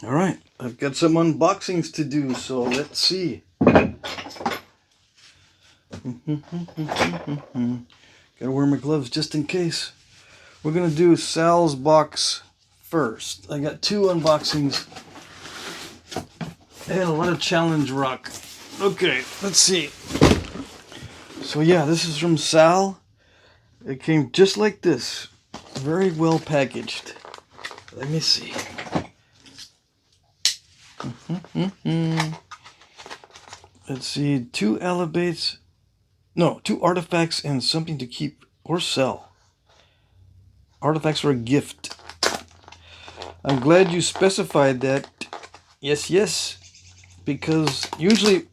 All right, I've got some unboxings to do, so let's see. Gotta wear my gloves just in case. We're gonna do Sal's box first. I got 2 unboxings and a lot of challenge rock. Okay, let's see. So yeah, this is from Sal. It came just like this. Very well packaged. Let me see. Let's see, 2 elevates. No, 2 artifacts and something to keep or sell. Artifacts for a gift. I'm glad you specified that. Yes, yes. Because usually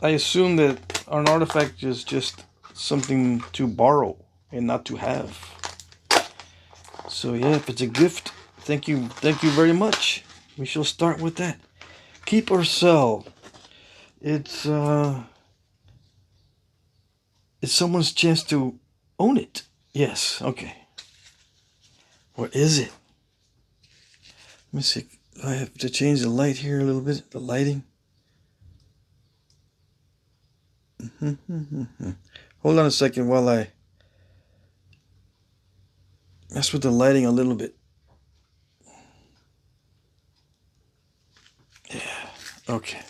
I assume that an artifact is just something to borrow and not to have. So yeah, if it's a gift, thank you very much. We shall start with that. Keep or sell. It's someone's chance to own it. Yes, okay. What is it? Let me see. I have to change the light here a little bit. The lighting. Hold on a second while I mess with the lighting a little bit. Yeah, okay.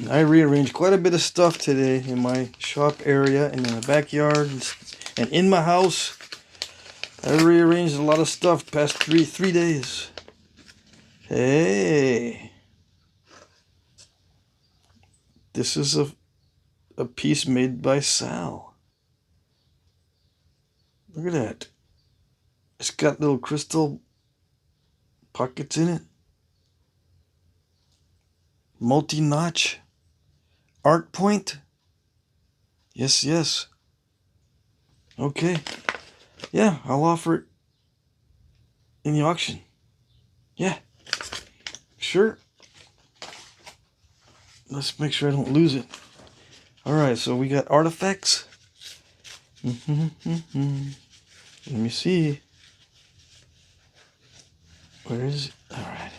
I rearranged quite a bit of stuff today in my shop area and in the backyard and in my house. I rearranged a lot of stuff past three days. Hey, this is a piece made by Sal. Look at that. It's got little crystal pockets in it. Multi-notch. Art point. Yes, yes. Okay. Yeah, I'll offer it in the auction. Yeah. Sure. Let's make sure I don't lose it. Alright, so we got artifacts. Let me see. Where is it? Alright.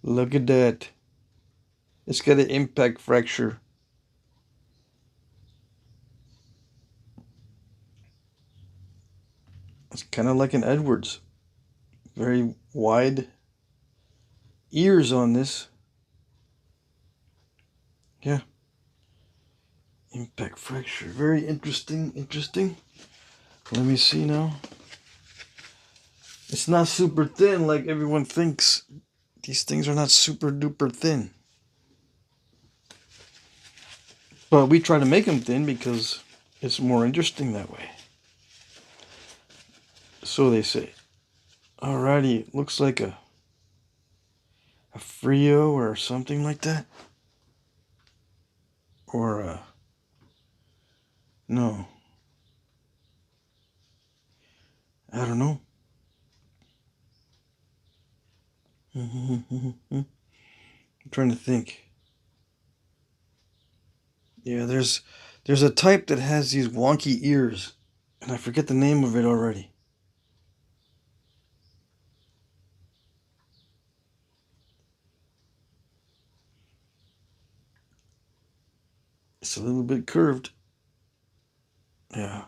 Look at that. It's got an impact fracture. It's kind of like an Edwards. Very wide ears on this. Yeah. Impact fracture. Very interesting. Let me see now. It's not super thin like everyone thinks. These things are not super duper thin. But we try to make them thin because it's more interesting that way. So they say. Alrighty, looks like a Frio or something like that. Or no. I don't know. I'm trying to think. Yeah, there's a type that has these wonky ears, and I forget the name of it already. It's a little bit curved. Yeah.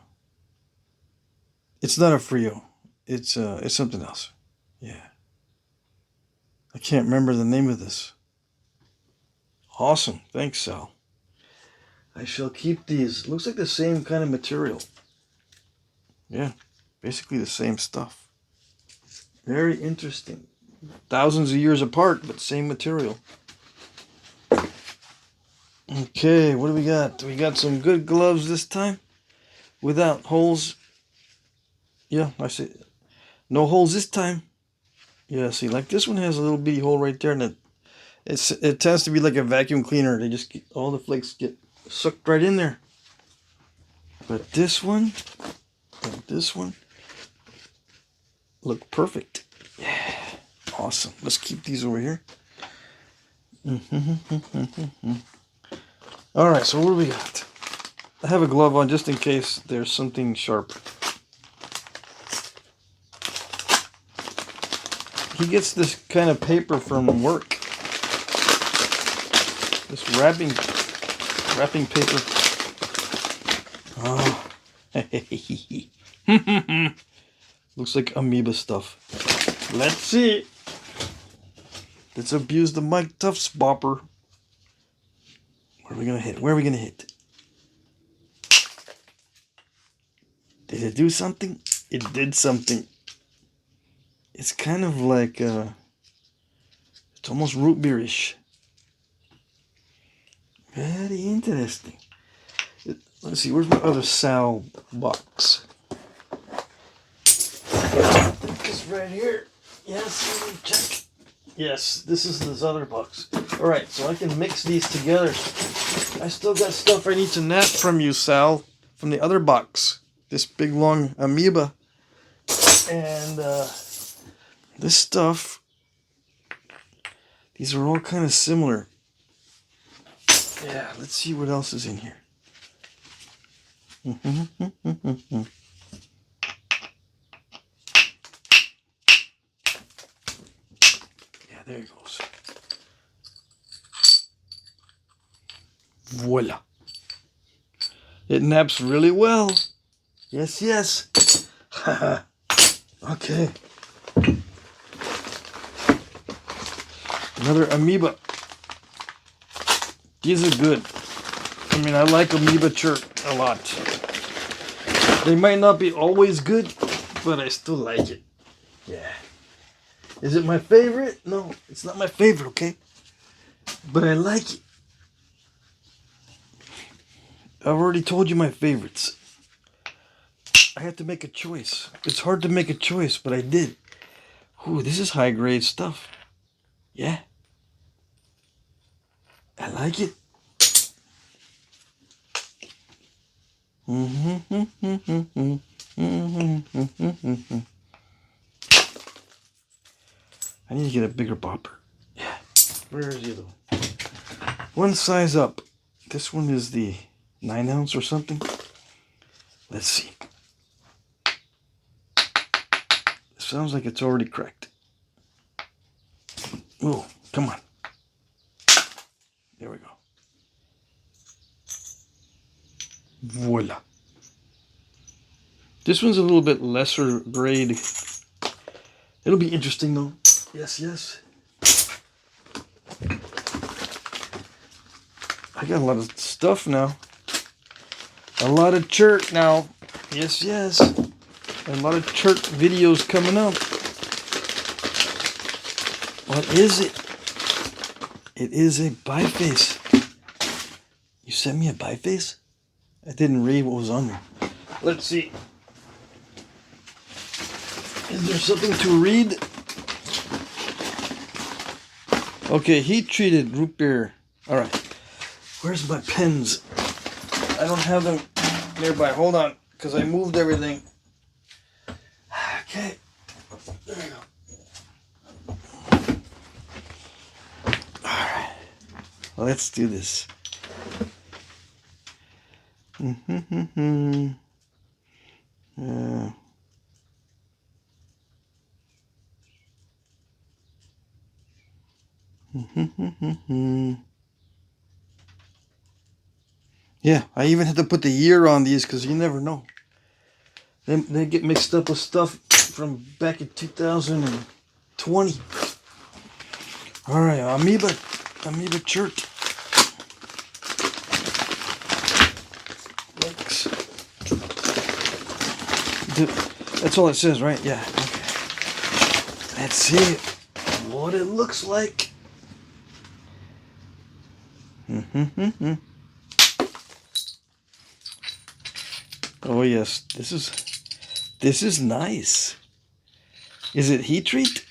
It's not a Frio. It's something else. Yeah. I can't remember the name of this. Awesome. Thanks, Sal. I shall keep these. Looks like the same kind of material. Yeah. Basically the same stuff. Very interesting. Thousands of years apart, but same material. Okay, what do we got? We got some good gloves this time. Without holes. Yeah, I see. No holes this time. Yeah, see, like this one has a little bitty hole right there, and it tends to be like a vacuum cleaner. They just all the flakes get sucked right in there. But this one and this one look perfect. Yeah, awesome. Let's keep these over here. All right, so what do we got? I have a glove on just in case there's something sharp. he gets this kind of paper from work. This wrapping paper. Oh. Looks like amoeba stuff. Let's see. Let's abuse the Mike Tufts bopper. Where are we gonna hit? Where are we gonna hit? Did it do something? It did something. It's kind of like it's almost root beerish. Very interesting. Let's see, where's my other Sal box? It's right here. Yes, let me check. Yes, this is this other box. Alright, so I can mix these together. I still got stuff I need to nap from you, Sal, from the other box. This big long amoeba. And this stuff, these are all kind of similar. Yeah, let's see what else is in here. Yeah, there it goes. Voila. It naps really well. Yes, yes. Okay. Another amoeba. These are good. I mean, I like amoeba chert a lot. They might not be always good, but I still like it. Yeah. Is it my favorite? No, it's not my favorite, okay? But I like it. I've already told you my favorites. I had to make a choice. It's hard to make a choice, but I did. Ooh, this is high grade stuff. Yeah. I like it. I need to get a bigger bopper. Yeah. Where is the other one? One size up. This one is the 9 ounce or something. Let's see. It sounds like it's already cracked. Oh, come on. There we go. Voila. This one's a little bit lesser grade. It'll be interesting though. Yes, yes. I got a lot of stuff now. A lot of chert now. Yes, yes. A lot of chert videos coming up. What is it? It is a biface. You sent me a biface? I didn't read what was on there. Let's see. Is there something to read? Okay, heat treated root beer. Alright. Where's my pens? I don't have them nearby. Hold on, because I moved everything. Okay. There we go. Alright. Let's do this. Yeah, I even had to put the year on these because you never know. They get mixed up with stuff from back in 2020. Alright, amoeba chert. That's all it says, right? Yeah. Okay. Let's see what it looks like. Oh yes, this is nice. Is it heat treat?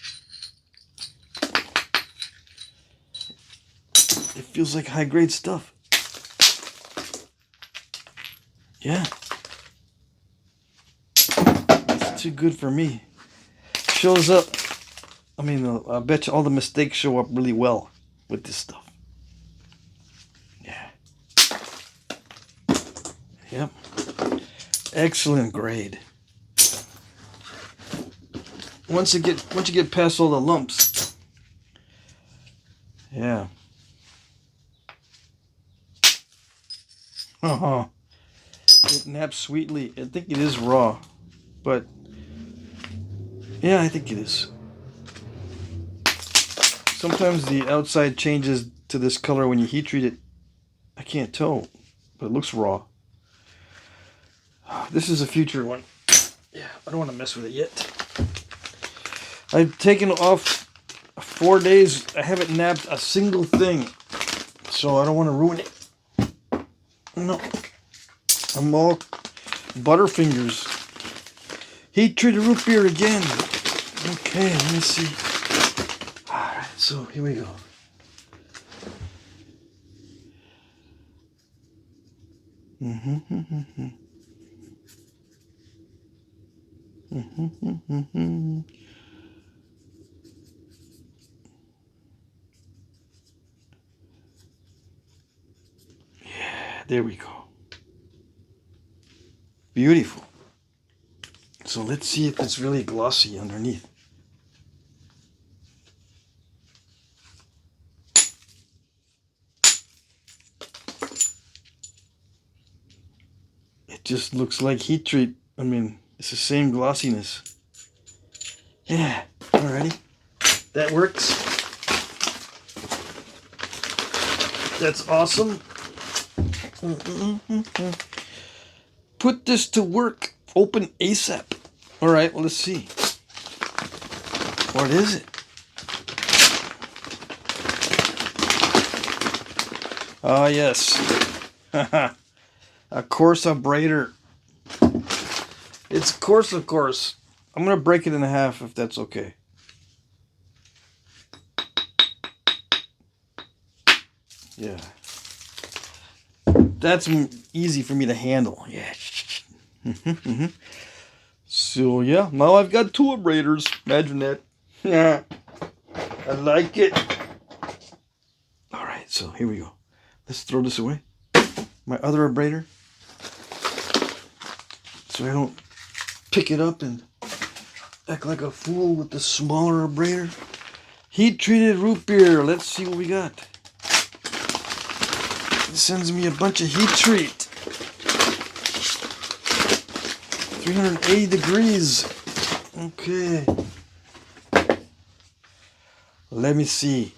It feels like high grade stuff. Yeah. It's too good for me. Shows up. I mean, I bet you all the mistakes show up really well with this stuff. Yeah. Yep. Excellent grade. once you get past all the lumps. Yeah. Oh, it naps sweetly. I think it is raw, but yeah, I think it is. Sometimes the outside changes to this color when you heat treat it. I can't tell, but it looks raw. This is a future one. Yeah, I don't want to mess with it yet. I've taken off 4 days. I haven't nabbed a single thing, so I don't want to ruin it. No, I'm all butterfingers. Heat treated root beer again. Okay, let me see. Alright, so here we go. Yeah, there we go. Beautiful. So let's see if it's really glossy underneath. It just looks like heat treat. I mean, it's the same glossiness. Yeah, alrighty. That works. That's awesome. Put this to work. Open ASAP. Alright, well, let's see. What is it? Ah, yes. A coarse Abrader. It's coarse, of course. I'm going to break it in half if that's okay. Yeah. That's easy for me to handle. Yeah. So, yeah. Now I've got 2 Abraders. Imagine that. Yeah. I like it. Alright, so here we go. Let's throw this away. My other Abrader. So I don't pick it up and act like a fool with the smaller Abrader. Heat treated root beer. Let's see what we got. It sends me a bunch of heat treat. 380 degrees. Okay. Let me see.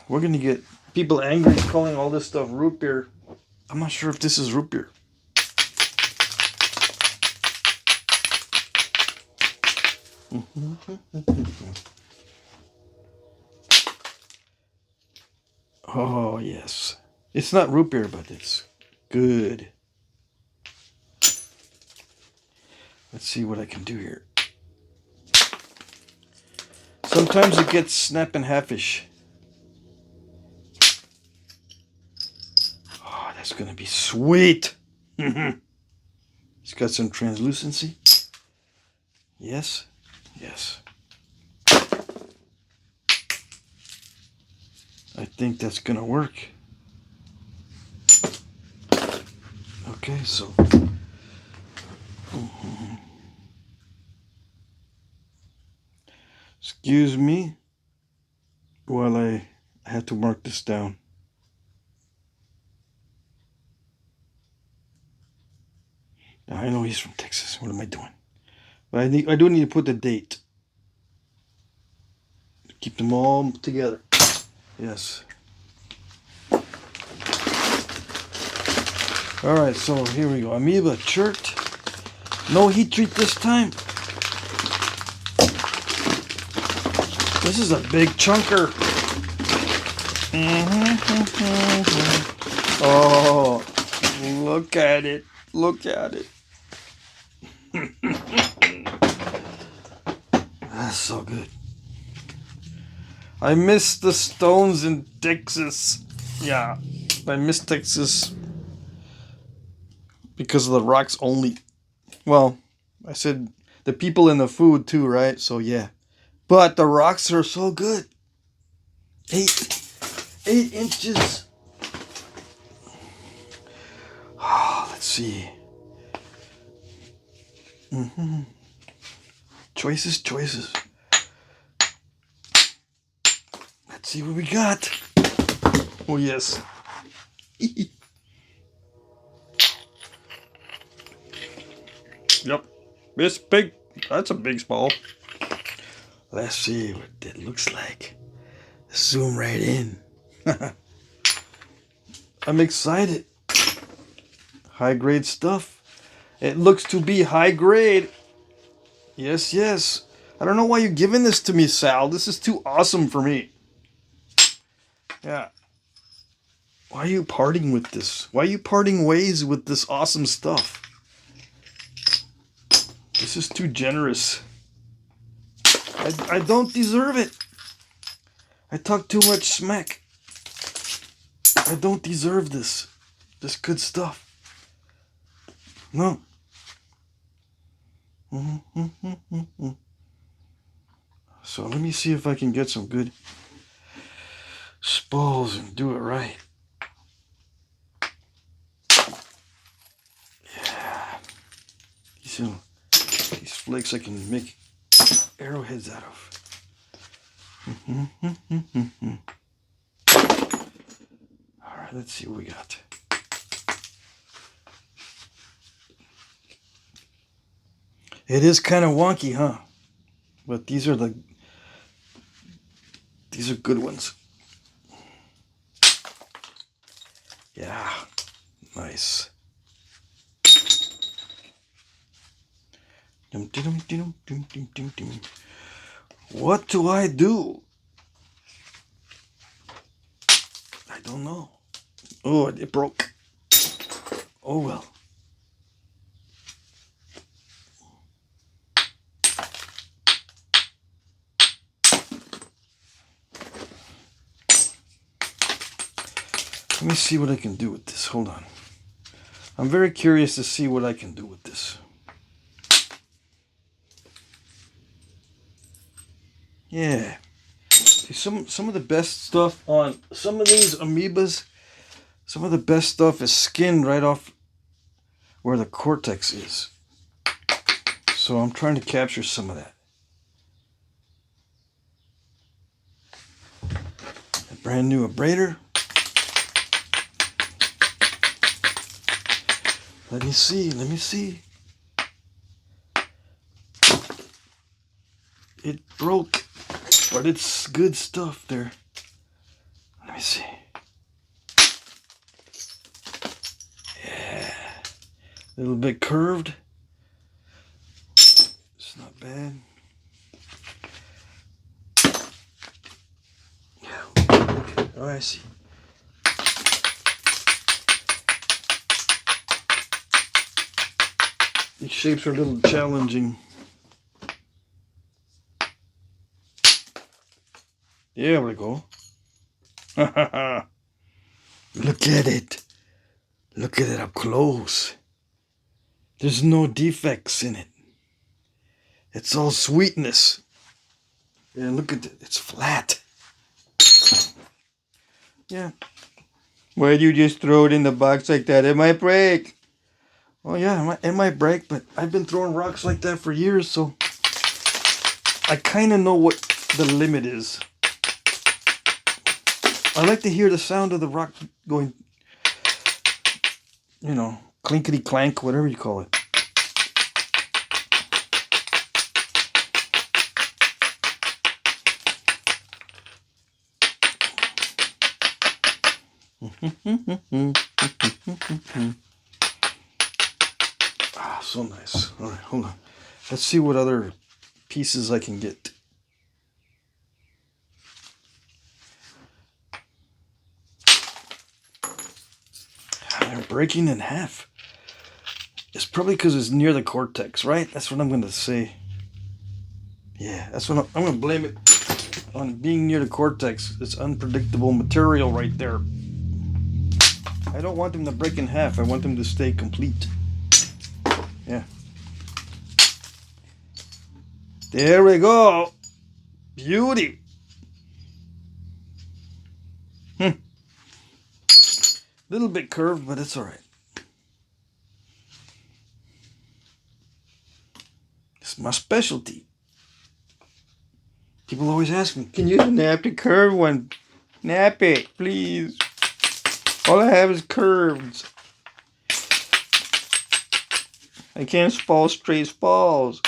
We're going to get people angry calling all this stuff root beer. I'm not sure if this is root beer. Oh, yes. It's not root beer, but it's good. Let's see what I can do here. Sometimes it gets snap and half-ish. Oh, that's going to be sweet. It's got some translucency. Yes. Yes. I think that's going to work. Okay, so. Excuse me while I have to mark this down. Now, I know he's from Texas. What am I doing? But I do need to put the date. Keep them all together. Yes. Alright, so here we go. Amoeba chert. No heat treat this time. This is a big chunker. Oh, look at it. Look at it. That's so good. I miss the stones in Texas. Yeah, I miss Texas because of the rocks only. Well, I said the people and the food too, right? So yeah. But the rocks are so good. 8 inches. Oh, let's see. Choices, choices. Let's see what we got. Oh, yes. Yep. This big. That's a big spall. Let's see what it looks like. Zoom right in. I'm excited. High grade stuff. It looks to be high grade. Yes, yes. I don't know why you're giving this to me, Sal. This is too awesome for me. Yeah. Why are you parting with this? Why are you parting ways with this awesome stuff? This is too generous. I don't deserve it. I talk too much smack. I don't deserve this. This good stuff. No. So let me see if I can get some good spalls and do it right. Yeah. These flakes I can make arrowheads out of. Alright, let's see what we got. It is kind of wonky, huh? But these are good ones. Yeah, nice. What do I do? I don't know. Oh, it broke. Oh well. Let me see what I can do with this. Hold on. I'm very curious to see what I can do with this. Yeah. See, some of the best stuff on some of these amoebas, some of the best stuff is skinned right off where the cortex is. So I'm trying to capture some of that. A brand new Abrader. Let me see. It broke, but it's good stuff there. Let me see. Yeah. A little bit curved. It's not bad. Yeah. Okay. Oh, I see. These shapes are a little challenging. There we go. Look at it. Look at it up close. There's no defects in it. It's all sweetness. Yeah, look at it. It's flat. Yeah. Why'd you just throw it in the box like that? It might break. Oh yeah, it might break, but I've been throwing rocks like that for years, so I kind of know what the limit is. I like to hear the sound of the rock going, you know, clinkety clank, whatever you call it. Ah, so nice. All right, hold on. Let's see what other pieces I can get. They're breaking in half. It's probably because it's near the cortex, right? That's what I'm going to say. Yeah, that's what I'm going to blame it on being near the cortex. It's unpredictable material right there. I don't want them to break in half. I want them to stay complete. Yeah. There we go. Beauty. Little bit curved, but it's all right. It's my specialty. People always ask me, can you snap the curved one? Snap it, please. All I have is curves. I can't spall straight spalls.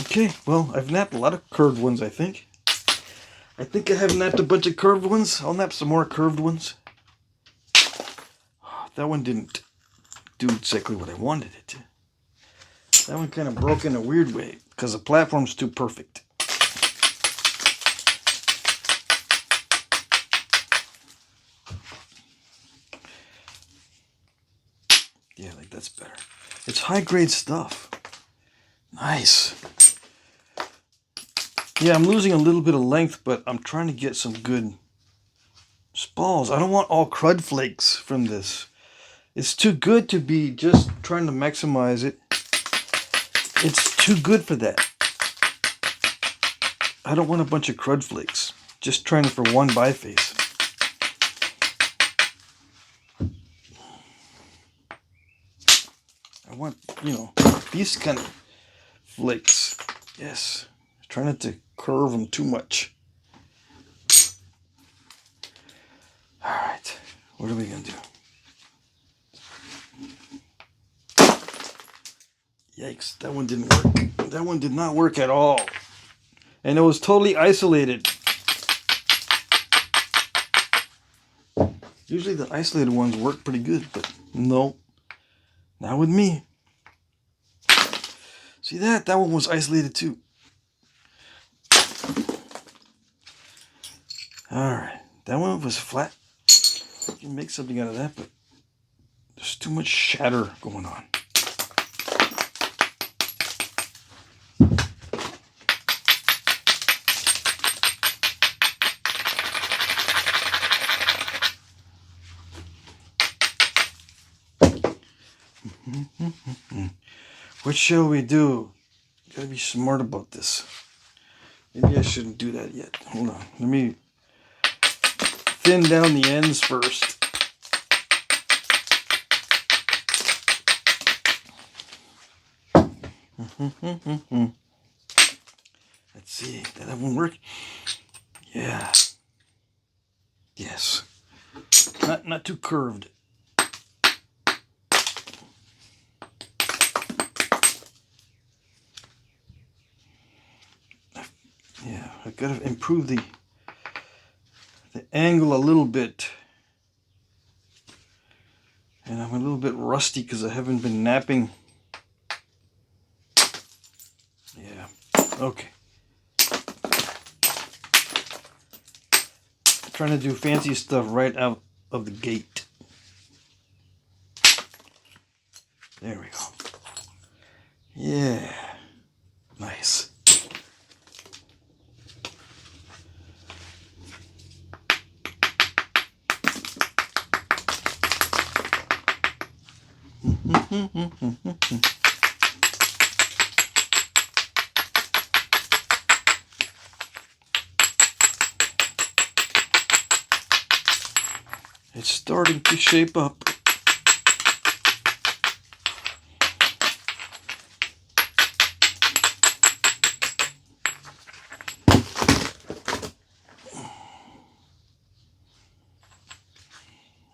Okay, well, I've napped a lot of curved ones, I think. I think I have napped a bunch of curved ones. I'll nap some more curved ones. That one didn't do exactly what I wanted it to. That one kind of broke in a weird way because the platform's too perfect. Yeah, like that's better. It's high grade stuff. Nice. Yeah, I'm losing a little bit of length, but I'm trying to get some good spalls. I don't want all crud flakes from this. It's too good to be just trying to maximize it. It's too good for that. I don't want a bunch of crud flakes. Just trying for one biface. I want, these kind of flakes. Yes. Try not to curve them too much. Alright. What are we going to do? Yikes. That one didn't work. That one did not work at all. And it was totally isolated. Usually the isolated ones work pretty good, but no. Not with me. See that? That one was isolated too. Alright. That one was flat. You can make something out of that, but there's too much shatter going on. What shall we do? Gotta be smart about this. Maybe I shouldn't do that yet. Hold on. Let me thin down the ends first. Let's see. Did that one work? Yeah. Yes. Not too curved. Yeah, I've got to improve the angle a little bit. And I'm a little bit rusty because I haven't been napping. Yeah, okay. I'm trying to do fancy stuff right out of the gate. There we go. Yeah, nice. It's starting to shape up.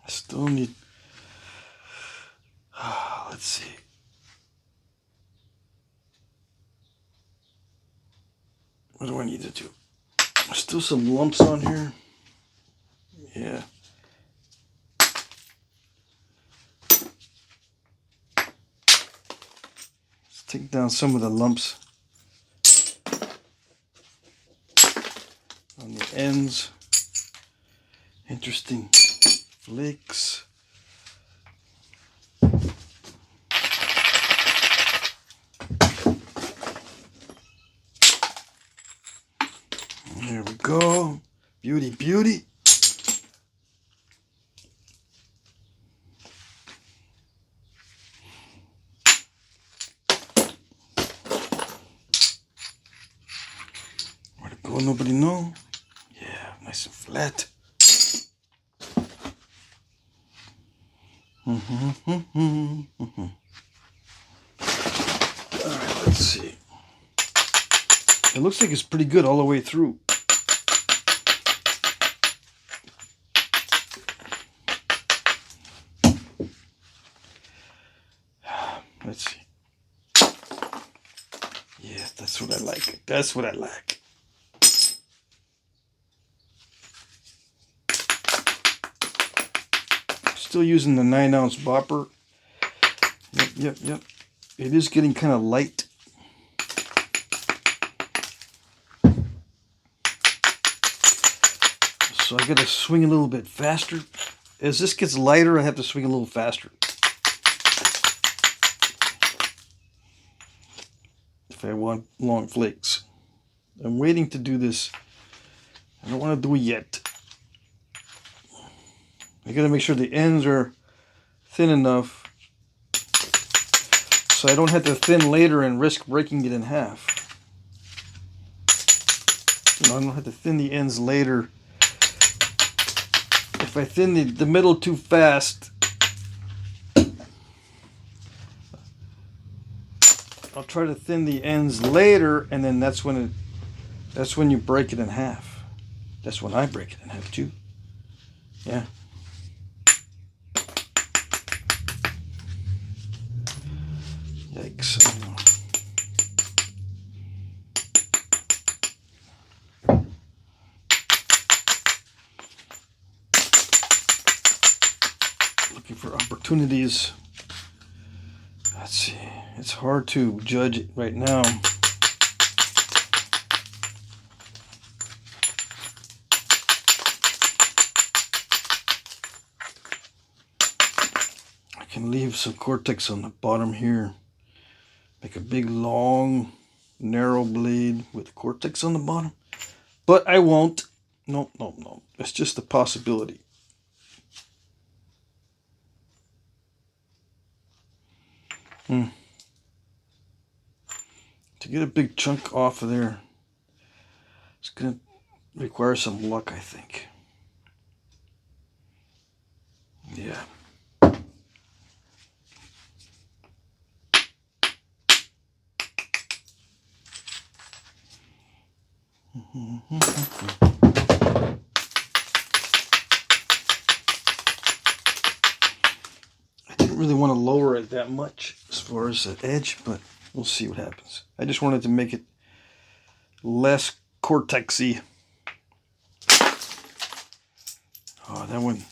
I still need... let's see. What do I need to do? There's still some lumps on here. Yeah. Let's take down some of the lumps on the ends. Interesting flakes. There we go. Beauty, beauty. Where to go, nobody know. Yeah, nice and flat. Alright, let's see. It looks like it's pretty good all the way through. Let's see. Yeah, that's what I like. That's what I like. Still using the 9-ounce bopper. Yep. It is getting kind of light. So I got to swing a little bit faster. As this gets lighter, I have to swing a little faster. If I want long flakes. I'm waiting to do this. I don't want to do it yet. I got to make sure the ends are thin enough so I don't have to thin later and risk breaking it in half. You know, I don't have to thin the ends later. If I thin the middle too fast, I'll try to thin the ends later, and then that's when you break it in half. That's when I break it in half too. Yeah. Yikes. I know. Looking for opportunities. Let's see. It's hard to judge it right now. I can leave some cortex on the bottom here. Make a big, long, narrow blade with cortex on the bottom. But I won't. No. It's just a possibility. To get a big chunk off of there, it's going to require some luck, I think. Yeah. I didn't really want to lower it that much as far as the edge, but we'll see what happens. I just wanted to make it less cortexy. Oh, that one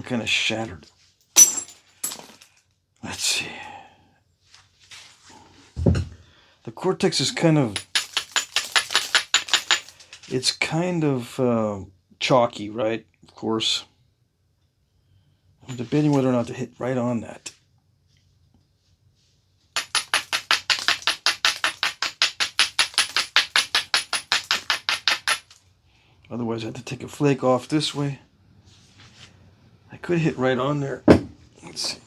kind of shattered. Let's see. The cortex is kind of chalky, right? Of course. I'm debating whether or not to hit right on that. Otherwise, I have to take a flake off this way. I could hit right on there. Let's see.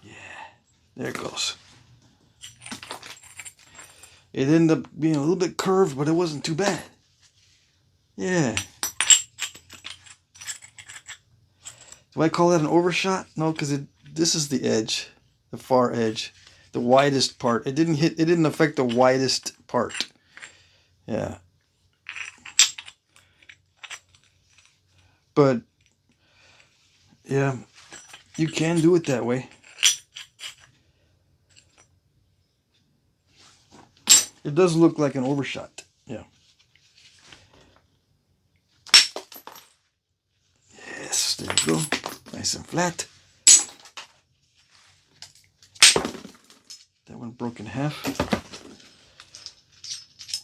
Yeah, there it goes. It ended up being a little bit curved, but it wasn't too bad. Yeah. Do I call that an overshot? No, because this is the edge, the far edge, the widest part. It didn't affect the widest part. Yeah. But yeah, you can do it that way. It does look like an overshot. Yeah. Yes, there you go. Nice and flat. That one broke in half.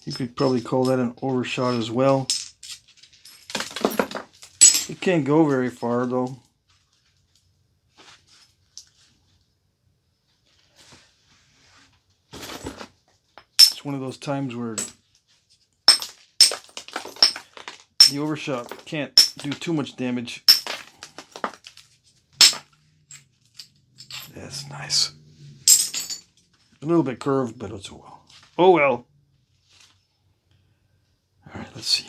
You could probably call that an overshot as well. It can't go very far though. It's one of those times where the overshot can't do too much damage. That's nice. A little bit curved, but it's well. Oh well. All right, let's see.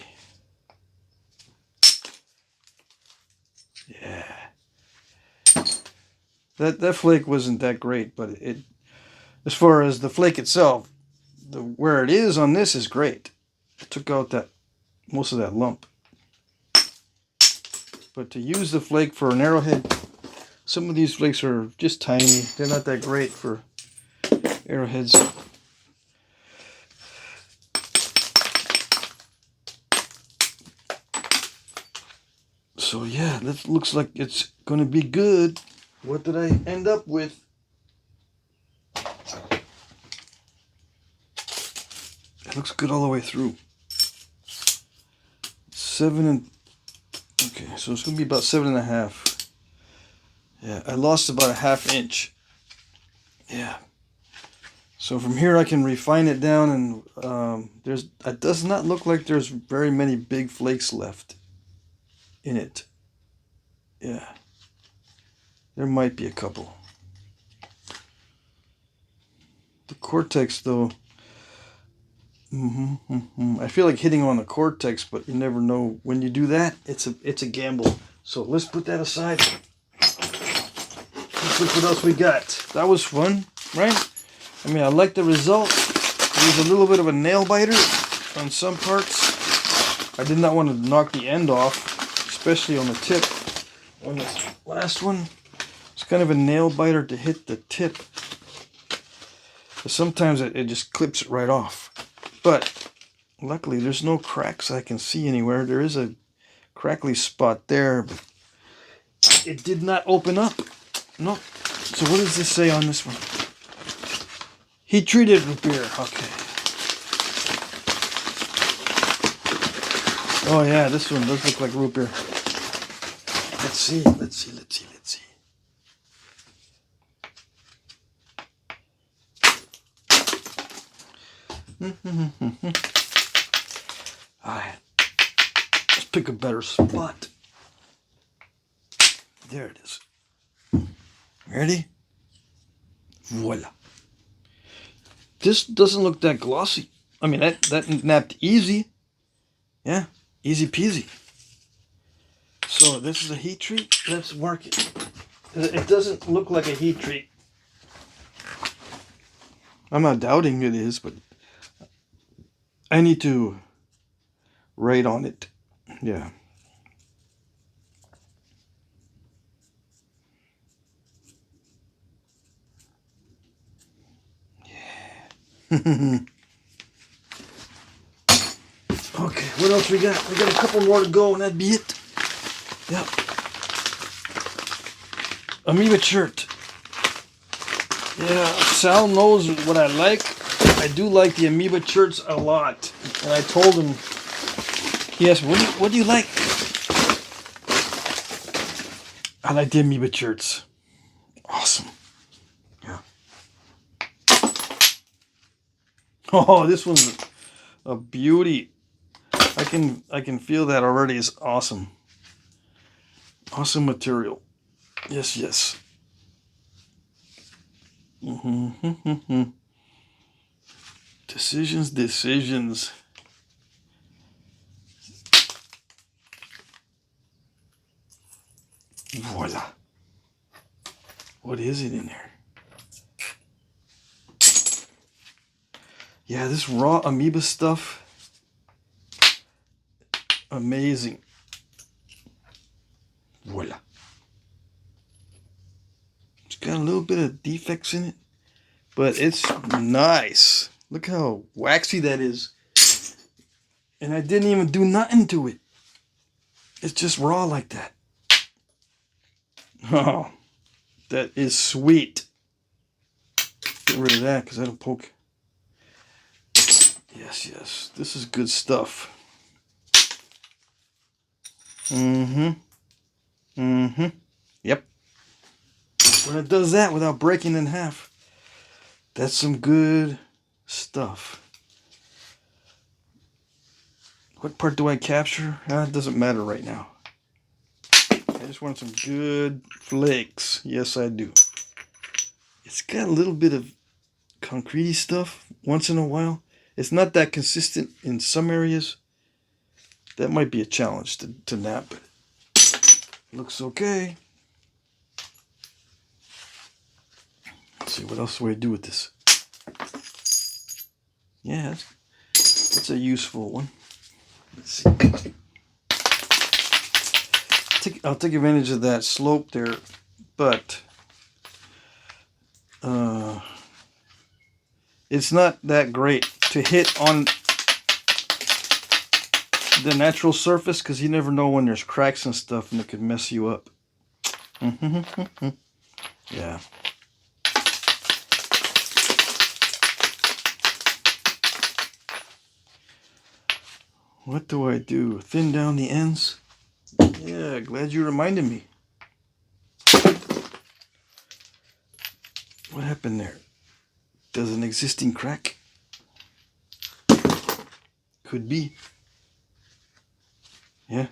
Yeah. That flake wasn't that great, but As far as the flake itself, where it is on this is great. I took out that most of that lump. But to use the flake for an arrowhead, some of these flakes are just tiny. They're not that great for arrowheads. So yeah, that looks like it's going to be good. What did I end up with? It looks good all the way through. 7 and... Okay, so it's going to be about 7.5. Yeah, I lost about a 1/2 inch. Yeah. So from here I can refine it down, and it does not look like there's very many big flakes left in it. Yeah. There might be a couple. The cortex though, I feel like hitting on the cortex, but you never know. When you do that, it's a gamble. So let's put that aside. Let's look what else we got. That was fun, right? I mean, I like the result. There's a little bit of a nail biter on some parts. I did not want to knock the end off, especially on the tip. On this last one, it's kind of a nail biter to hit the tip. But sometimes it just clips it right off. But luckily there's no cracks I can see anywhere. There is a crackly spot there, but it did not open up. No. So what does this say on this one? Heat treated repair. Okay. Oh yeah, this one does look like root beer. Let's see. Alright. Let's pick a better spot. There it is. Ready? Voila. This doesn't look that glossy. I mean, that napped easy. Yeah, easy peasy. So this is a heat treat. Let's mark it. It doesn't look like a heat treat. I'm not doubting it is, but I need to rate on it. Yeah. Yeah. Okay, what else we got? We got a couple more to go and that'd be it. Yep. Amoeba shirt. Yeah, Sal knows what I like. I do like the amoeba shirts a lot. And I told him, he asked, what do you like? I like the amoeba shirts. Awesome. Yeah. Oh, this one's a beauty. I can feel that already. It's awesome. Awesome material. Yes, yes. Decisions. Voila. What is it in there? Yeah, this raw amoeba stuff. Amazing. Voila. It's got a little bit of defects in it, but it's nice. Look how waxy that is. And I didn't even do nothing to it. It's just raw like that. Oh, that is sweet. Get rid of that because that'll poke. Yes, yes. This is good stuff. Yep. When it does that without breaking in half, that's some good stuff. What part do I capture? It doesn't matter right now. I just want some good flakes. Yes, I do. It's got a little bit of concretey stuff once in a while. It's not that consistent in some areas. That might be a challenge to nap. Looks okay. Let's see, what else do I do with this? Yeah, that's a useful one. Let's see. I'll take advantage of that slope there, but it's not that great to hit on the natural surface because you never know when there's cracks and stuff and it could mess you up. Yeah. What do I do? Thin down the ends? Yeah, glad you reminded me. What happened there? Does an existing crack? Could be. Yeah.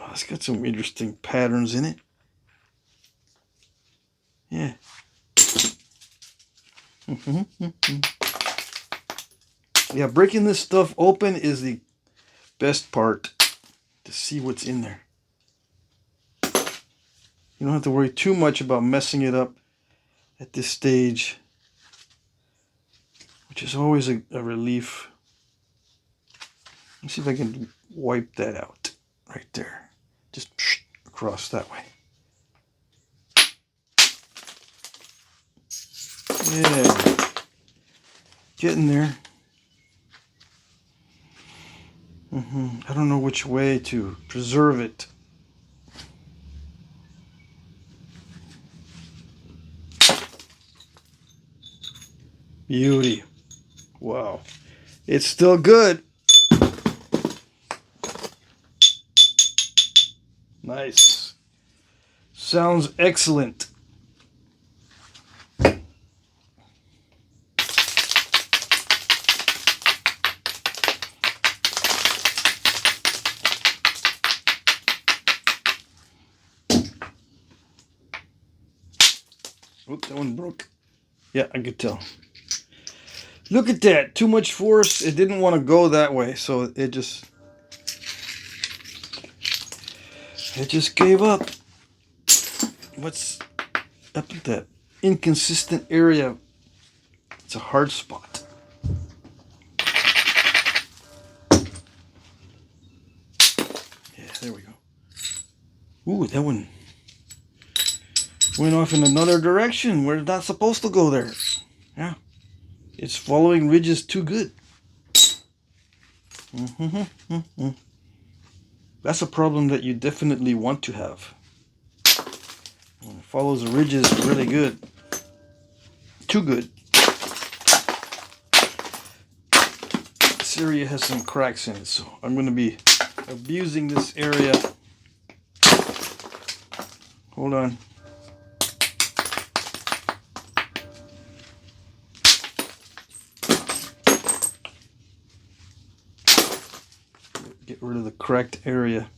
Oh, it's got some interesting patterns in it. Yeah. Yeah, breaking this stuff open is the best part, to see what's in there. You don't have to worry too much about messing it up at this stage, which is always a relief. Let's see if I can wipe that out right there. Just across that way. Yeah. Getting there. I don't know which way to preserve it. Beauty. Wow. It's still good. Nice. Sounds excellent. Oops, that one broke. Yeah, I could tell. Look at that. Too much force. It didn't want to go that way, so it just gave up. What's up with that inconsistent area? It's a hard spot. Yeah, there we go. Ooh, that one went off in another direction. We're not supposed to go there. Yeah. It's following ridges too good. That's a problem that you definitely want to have. When it follows the ridges really good. Too good. This area has some cracks in it, so I'm going to be abusing this area. Hold on. Get rid of the cracked area.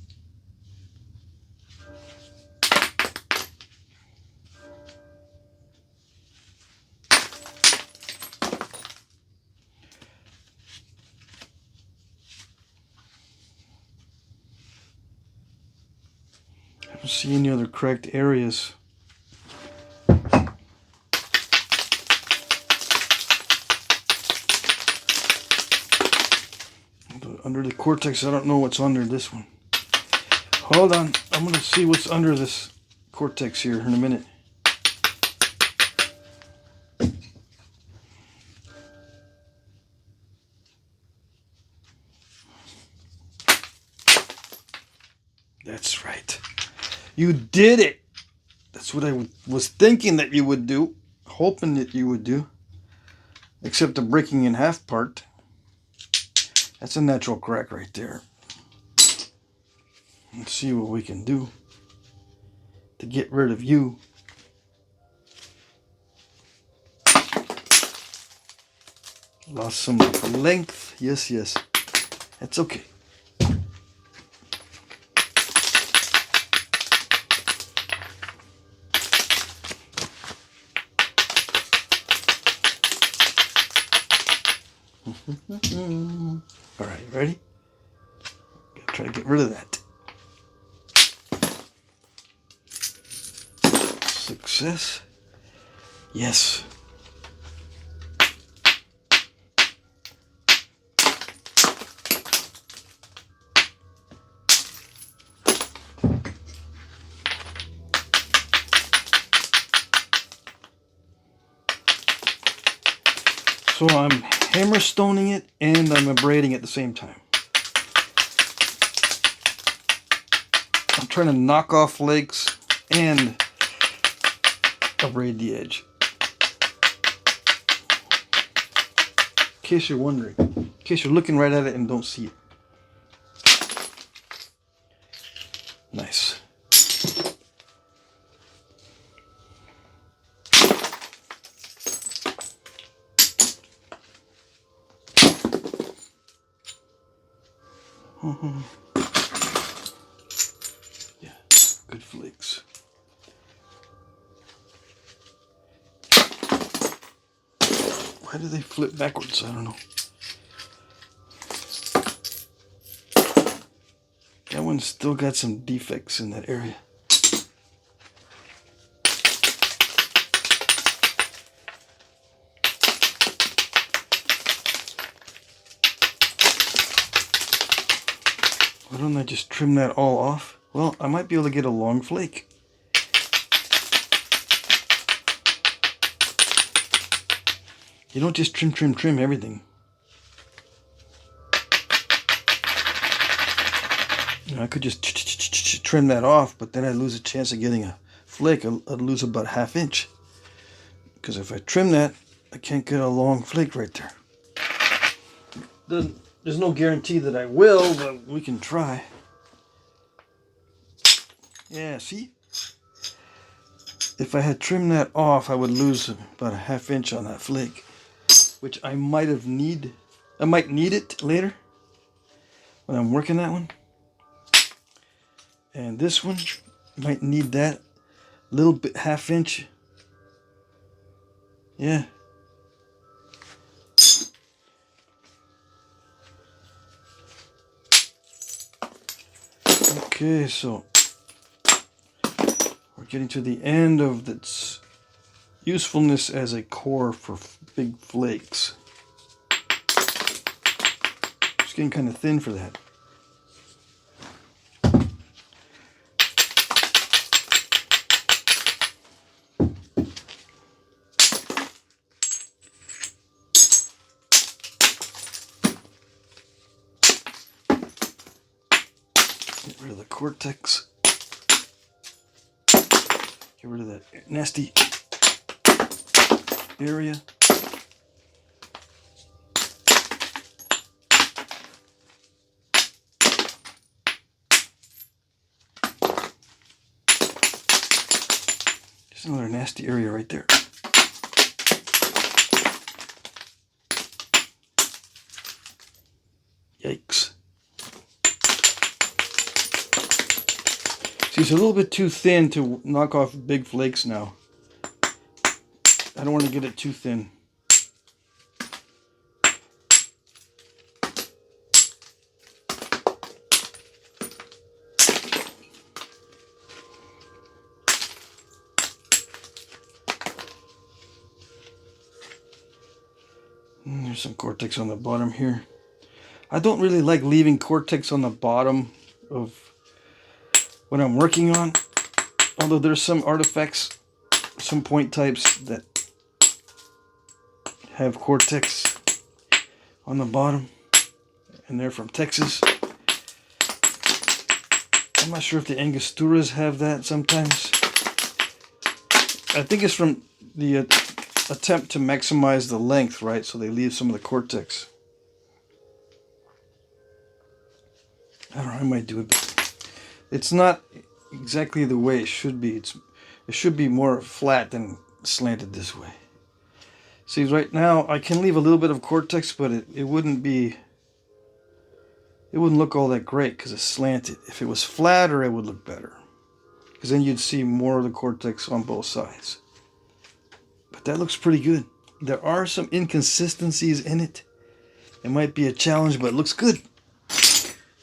I don't see any other cracked areas. Under the cortex, I don't know what's under this one. Hold on, I'm going to see what's under this cortex here in a minute. That's right. You did it! That's what I was thinking that you would do. Hoping that you would do. Except the breaking in half part. That's a natural crack right there. Let's see what we can do to get rid of you. Lost some length. Yes, yes. That's okay. All right, ready? Gotta try to get rid of that. Success. Yes. So I'm hammer stoning it and I'm abrading at the same time. I'm trying to knock off flakes and abrade the edge. In case you're wondering, in case you're looking right at it and don't see it. Nice. Yeah, good flakes. Why do they flip backwards? I don't know. That one's still got some defects in that area. Why don't I just trim that all off? Well, I might be able to get a long flake. You don't just trim everything. You know, I could just trim that off, but then I'd lose a chance of getting a flake. I'd lose about ½ inch. Because if I trim that, I can't get a long flake right there. There's no guarantee that I will, but we can try. Yeah, see? If I had trimmed that off, I would lose about a ½ inch on that flake, which I might need it later when I'm working that one. And this one might need that little bit, ½ inch. Yeah. Okay, so we're getting to the end of its usefulness as a core for big flakes. It's getting kind of thin for that. Get rid of the cortex. Get rid of that nasty area. Just another nasty area right there. Yikes. See, it's a little bit too thin to knock off big flakes now. I don't want to get it too thin. There's some cortex on the bottom here. I don't really like leaving cortex on the bottom of what I'm working on. Although there's some artifacts, some point types that have cortex on the bottom. And they're from Texas. I'm not sure if the Angosturas have that sometimes. I think it's from the attempt to maximize the length, right? So they leave some of the cortex. I don't know, I might do it, but it's not exactly the way it should be. It should be more flat than slanted this way. See, right now I can leave a little bit of cortex, but it wouldn't look all that great because it's slanted. If it was flatter, it would look better, because then you'd see more of the cortex on both sides. But that looks pretty good. There are some inconsistencies in it. It might be a challenge, but it looks good.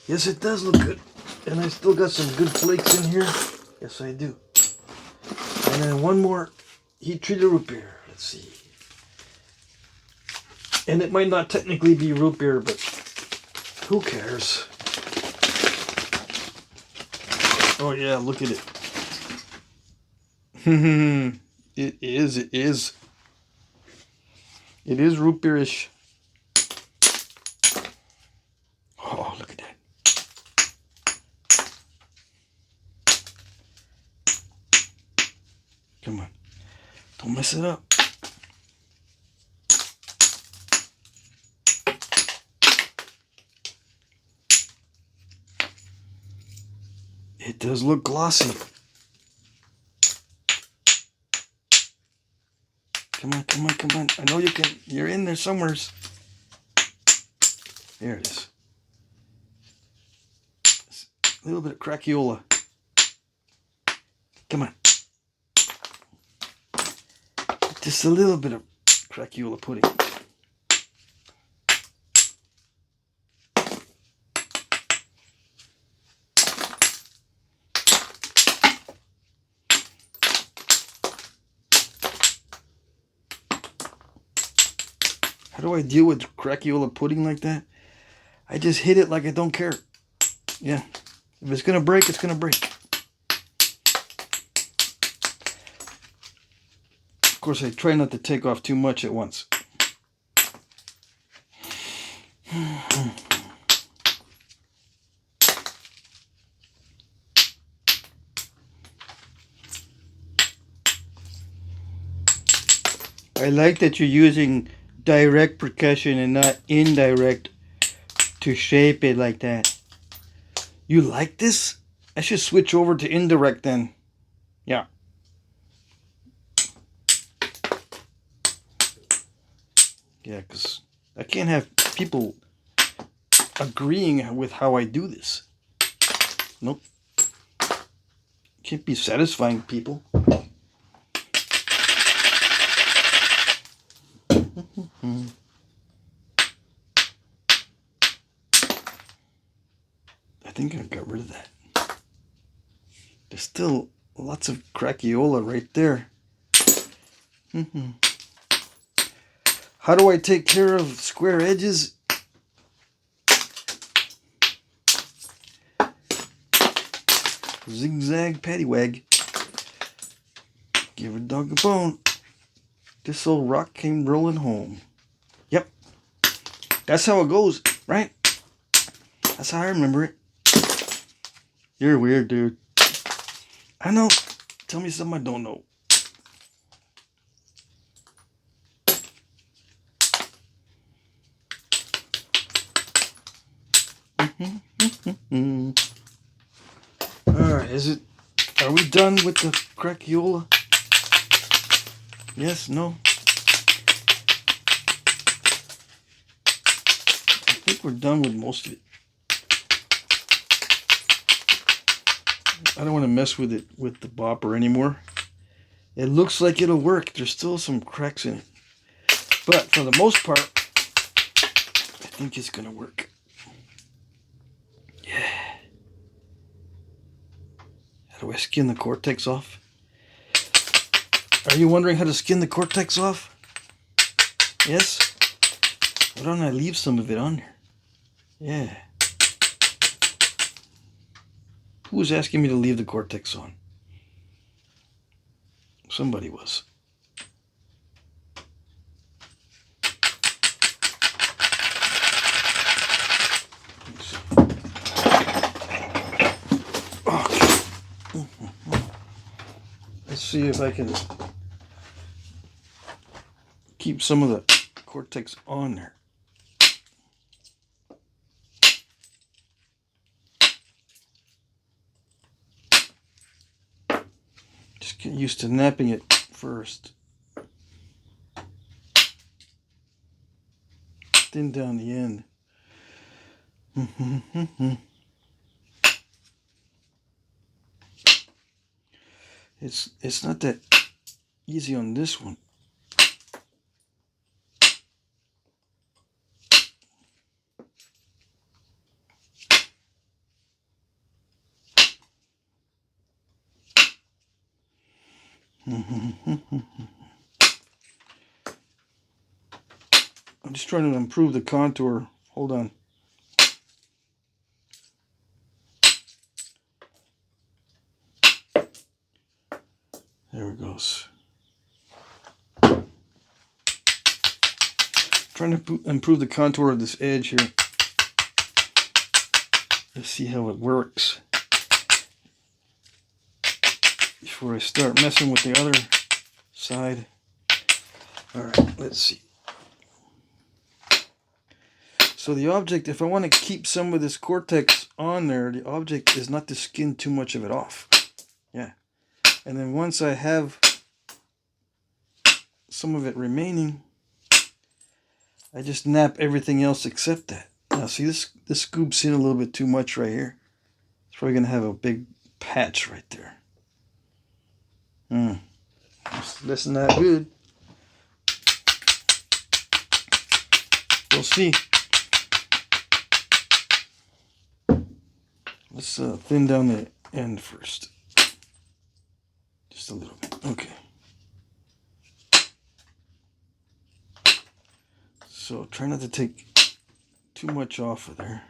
Yes, it does look good. And I still got some good flakes in here. Yes, I do. And then one more heat treated root beer. Let's see. And it might not technically be root beer, but who cares? Oh yeah, look at it. It is. It is root beerish. Oh, look at that. Come on. Don't mess it up. It does look glossy. Come on, come on, come on. I know you can. You're in there somewhere. There it is. A little bit of craciola. Come on. Just a little bit of craciola pudding. How do I deal with craciola pudding like that? I just hit it like I don't care. Yeah. If it's going to break, it's going to break. Of course, I try not to take off too much at once. I like that you're using direct percussion and not indirect to shape it like that. You like this? I should switch over to indirect then. Yeah. Yeah, because I can't have people agreeing with how I do this. Nope. Can't be satisfying people. I think I got rid of that. There's still lots of craciola right there. How do I take care of square edges? Zigzag paddywag. Give a dog a bone. This old rock came rolling home. Yep. That's how it goes, right? That's how I remember it. You're weird, dude. I know. Tell me something I don't know. Alright, are we done with the craciola? Yes, no? I think we're done with most of it. I don't want to mess with it with the bopper anymore. It looks like it'll work. There's still some cracks in it. But for the most part, I think it's going to work. Yeah. How do I skin the cortex off? Are you wondering how to skin the cortex off? Yes? Why don't I leave some of it on there? Yeah. Who was asking me to leave the cortex on? Somebody was. Okay. Let's see if I can keep some of the cortex on there. Just get used to napping it first. Thin down the end. It's not that easy on this one. I'm just trying to improve the contour. Hold on. There it goes. Trying to improve the contour of this edge here. Let's see how it works before I start messing with the other side. Alright, let's see. So the object, if I want to keep some of this cortex on there, the object is not to skin too much of it off. Yeah. And then once I have some of it remaining, I just nap everything else except that. Now see, this scoops in a little bit too much right here. It's probably going to have a big patch right there. That's not good. We'll see. Let's thin down the end first. Just a little bit. Okay. So try not to take too much off of there.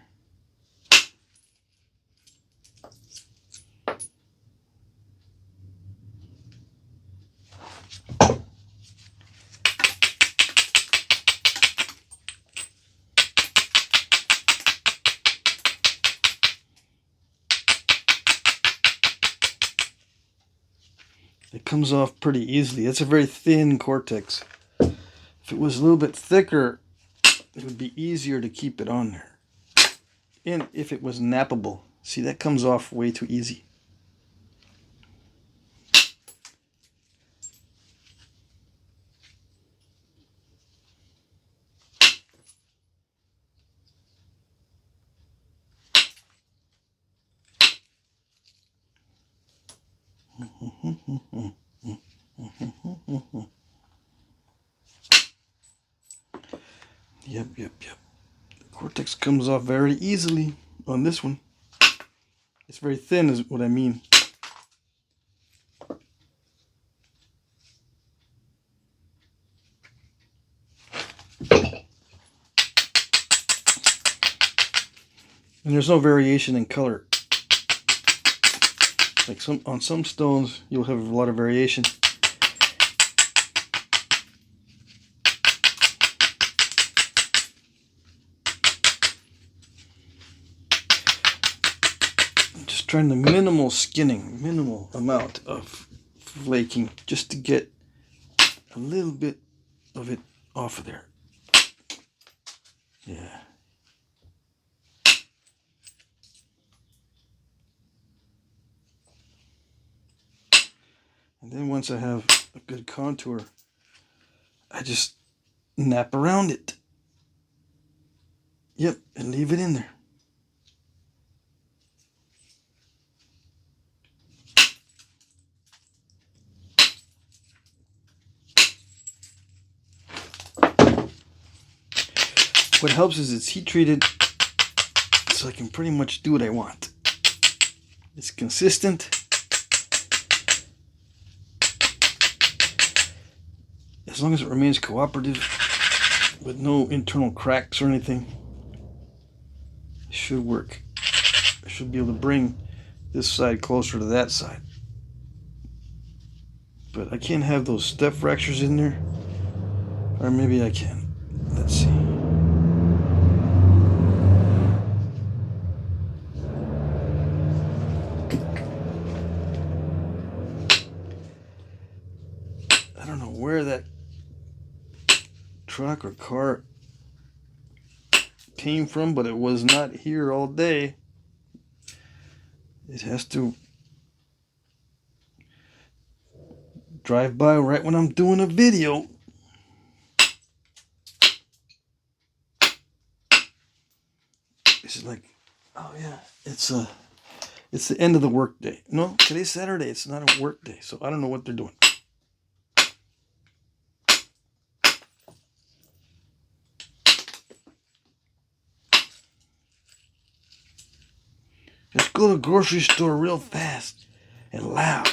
It comes off pretty easily. It's a very thin cortex. If it was a little bit thicker, it would be easier to keep it on there. And if it was nappable. See, that comes off way too easy. Yep. The cortex comes off very easily on this one. It's very thin is what I mean. And there's no variation in color. Like on some stones, you'll have a lot of variation. I'm just trying the minimal skinning, minimal amount of flaking, just to get a little bit of it off of there. Yeah. And then once I have a good contour, I just nap around it. Yep, and leave it in there. What helps is it's heat treated, so I can pretty much do what I want. It's consistent. As long as it remains cooperative with no internal cracks or anything, it should work. I should be able to bring this side closer to that side. But I can't have those step fractures in there. Or maybe I can. Let's see. I don't know where that truck or car came from, but it was not here all day. It has to drive by right when I'm doing a video. It's like, oh yeah, it's the end of the work day. No, today's Saturday. It's not a work day, so I don't know what they're doing. Just go to the grocery store real fast and loud.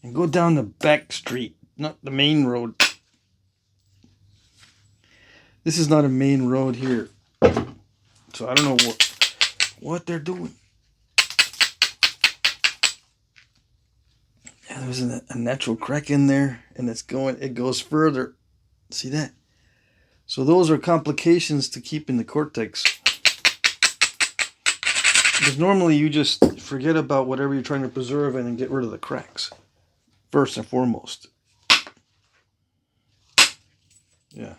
And go down the back street, not the main road. This is not a main road here, so I don't know what they're doing. Yeah, there's a natural crack in there, and it goes further. See that? So those are complications to keeping the cortex. Because normally you just forget about whatever you're trying to preserve and then get rid of the cracks. First and foremost. Yeah.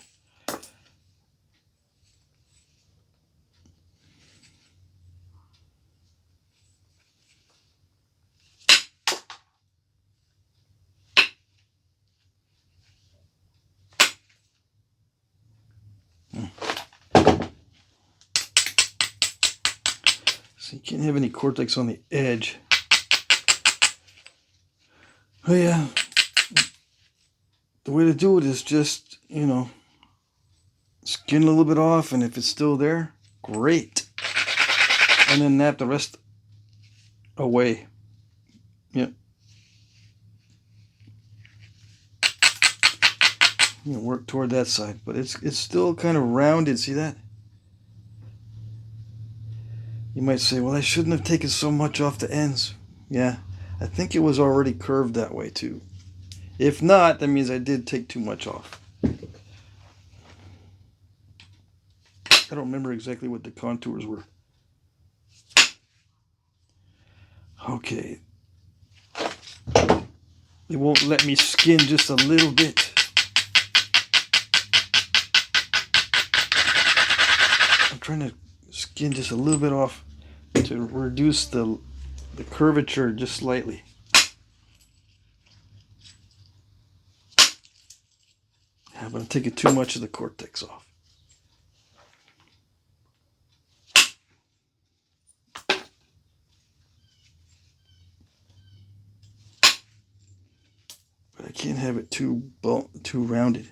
So you can't have any cortex on the edge. Oh yeah. The way to do it is just, you know, skin a little bit off, and if it's still there, great. And then nap the rest away. Yep. You know, work toward that side, but it's still kind of rounded. See that? You might say, well, I shouldn't have taken so much off the ends. Yeah, I think it was already curved that way too. If not, that means I did take too much off. I don't remember exactly what the contours were. Okay. It won't let me skin just a little bit. I'm trying to skin just a little bit off to reduce the curvature just slightly. Yeah, but I'm taking too much of the cortex off. But I can't have it too rounded.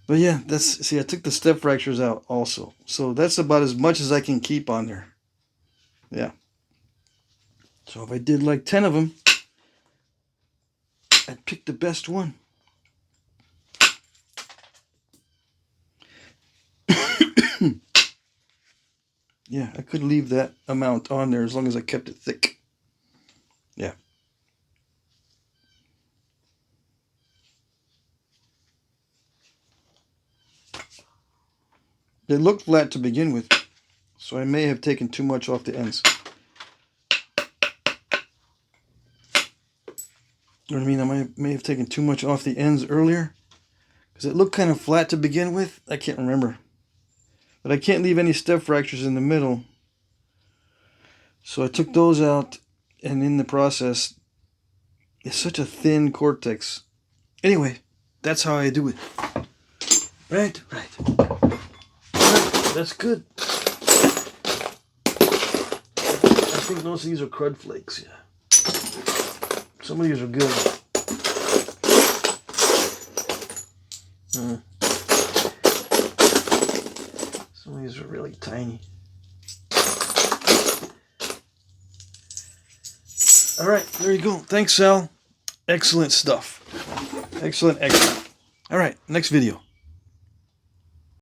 But yeah, see, I took the step fractures out also. So that's about as much as I can keep on there. Yeah. So if I did like 10 of them, I'd pick the best one. Yeah, I could leave that amount on there as long as I kept it thick. Yeah. It looked flat to begin with, so I may have taken too much off the ends. You know what I mean? I may have taken too much off the ends earlier, because it looked kind of flat to begin with. I can't remember. But I can't leave any step fractures in the middle. So I took those out, and in the process, it's such a thin cortex. Anyway, that's how I do it. Right. That's good. I think most of these are crud flakes, yeah. Some of these are good. Some of these are really tiny. All right, there you go. Thanks, Sal. Excellent stuff. Excellent. All right, next video.